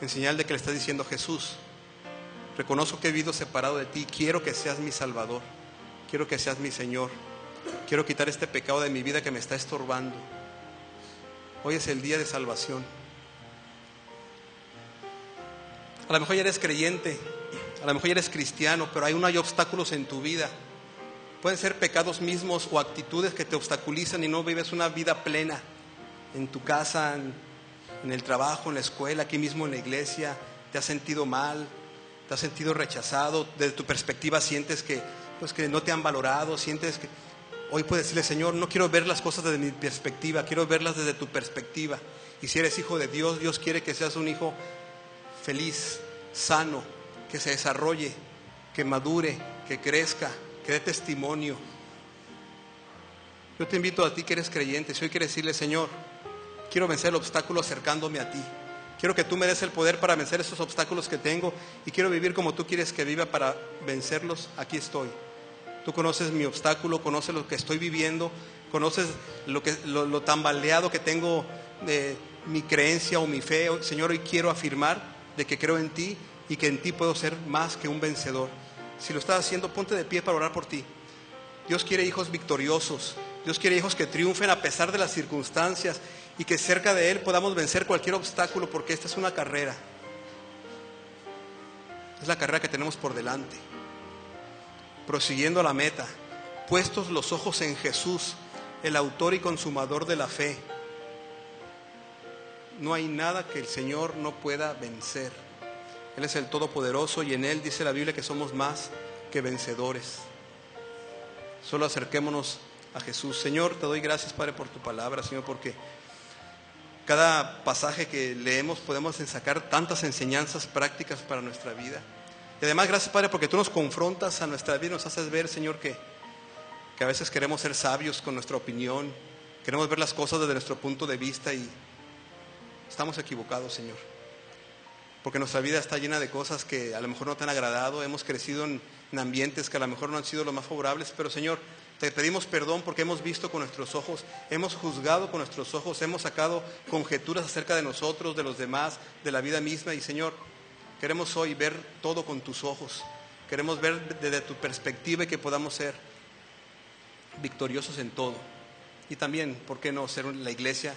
en señal de que le estás diciendo, Jesús, reconozco que he vivido separado de ti, quiero que seas mi Salvador, quiero que seas mi Señor, quiero quitar este pecado de mi vida que me está estorbando. Hoy es el día de salvación. A lo mejor ya eres creyente, a lo mejor ya eres cristiano, pero hay obstáculos en tu vida. Pueden ser pecados mismos o actitudes que te obstaculizan y no vives una vida plena en tu casa, en el trabajo, en la escuela, aquí mismo en la iglesia. Te has sentido mal, te has sentido rechazado. Desde tu perspectiva sientes que no te han valorado, sientes que... Hoy puedes decirle, Señor, no quiero ver las cosas desde mi perspectiva, quiero verlas desde tu perspectiva. Y si eres hijo de Dios, Dios quiere que seas un hijo feliz, sano, que se desarrolle, que madure, que crezca, que dé testimonio. Yo te invito a ti que eres creyente, si hoy quieres decirle, Señor, quiero vencer el obstáculo acercándome a ti, Quiero que tú me des el poder para vencer esos obstáculos que tengo y quiero vivir como tú quieres que viva para vencerlos. Aquí estoy. Tú conoces mi obstáculo, conoces lo que estoy viviendo, conoces lo tambaleado que tengo de mi creencia o mi fe. Señor, hoy quiero afirmar de que creo en ti y que en ti puedo ser más que un vencedor. Si lo estás haciendo, ponte de pie para orar por ti. Dios quiere hijos victoriosos. Dios quiere hijos que triunfen a pesar de las circunstancias y que cerca de Él podamos vencer cualquier obstáculo, porque esta es una carrera. Es la carrera que tenemos por delante. Prosiguiendo la meta, puestos los ojos en Jesús, el autor y consumador de la fe. No hay nada que el Señor no pueda vencer. Él es el Todopoderoso y en Él dice la Biblia que somos más que vencedores. Solo acerquémonos a Jesús. Señor, te doy gracias, Padre, por tu palabra, Señor, porque cada pasaje que leemos podemos sacar tantas enseñanzas prácticas para nuestra vida. Y además, gracias, Padre, porque tú nos confrontas a nuestra vida y nos haces ver, Señor, que a veces queremos ser sabios con nuestra opinión, queremos ver las cosas desde nuestro punto de vista y estamos equivocados, Señor. Porque nuestra vida está llena de cosas que a lo mejor no te han agradado, hemos crecido en ambientes que a lo mejor no han sido los más favorables, pero Señor, te pedimos perdón porque hemos visto con nuestros ojos, hemos juzgado con nuestros ojos, hemos sacado conjeturas acerca de nosotros, de los demás, de la vida misma. Y Señor, queremos hoy ver todo con tus ojos, queremos ver desde tu perspectiva y que podamos ser victoriosos en todo. Y también, ¿por qué no ser la iglesia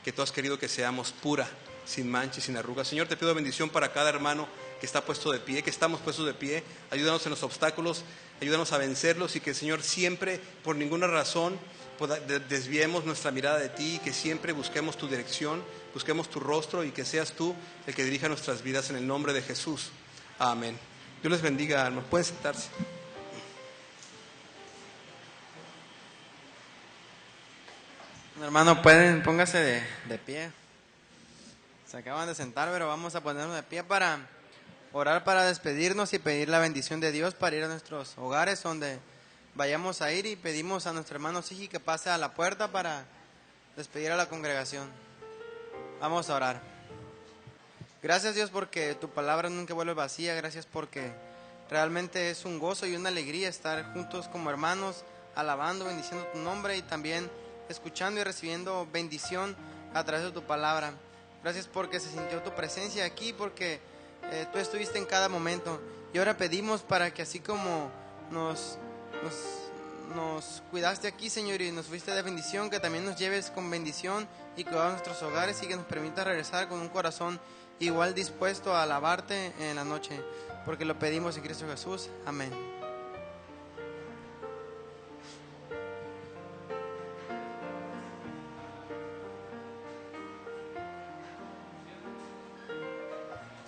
que tú has querido que seamos, pura, sin mancha y sin arrugas? Señor, te pido bendición para cada hermano que está puesto de pie, que estamos puestos de pie. Ayúdanos en los obstáculos, ayúdanos a vencerlos y que, Señor, siempre, por ninguna razón, desviemos nuestra mirada de ti y que siempre busquemos tu dirección, busquemos tu rostro y que seas tú el que dirija nuestras vidas en el nombre de Jesús. Amén. Dios les bendiga, hermanos. Pueden sentarse. Hermano, póngase de pie. Se acaban de sentar, pero vamos a ponernos de pie para orar, para despedirnos y pedir la bendición de Dios para ir a nuestros hogares donde vayamos a ir, y pedimos a nuestro hermano Sigi que pase a la puerta para despedir a la congregación. Vamos a orar. Gracias, Dios, porque tu palabra nunca vuelve vacía. Gracias porque realmente es un gozo y una alegría estar juntos como hermanos, alabando, bendiciendo tu nombre y también escuchando y recibiendo bendición a través de tu palabra. Gracias porque se sintió tu presencia aquí, porque tú estuviste en cada momento. Y ahora pedimos para que así como nos cuidaste aquí, Señor, y nos fuiste de bendición, que también nos lleves con bendición y cuidado a nuestros hogares y que nos permita regresar con un corazón igual dispuesto a alabarte en la noche, porque lo pedimos en Cristo Jesús. Amén.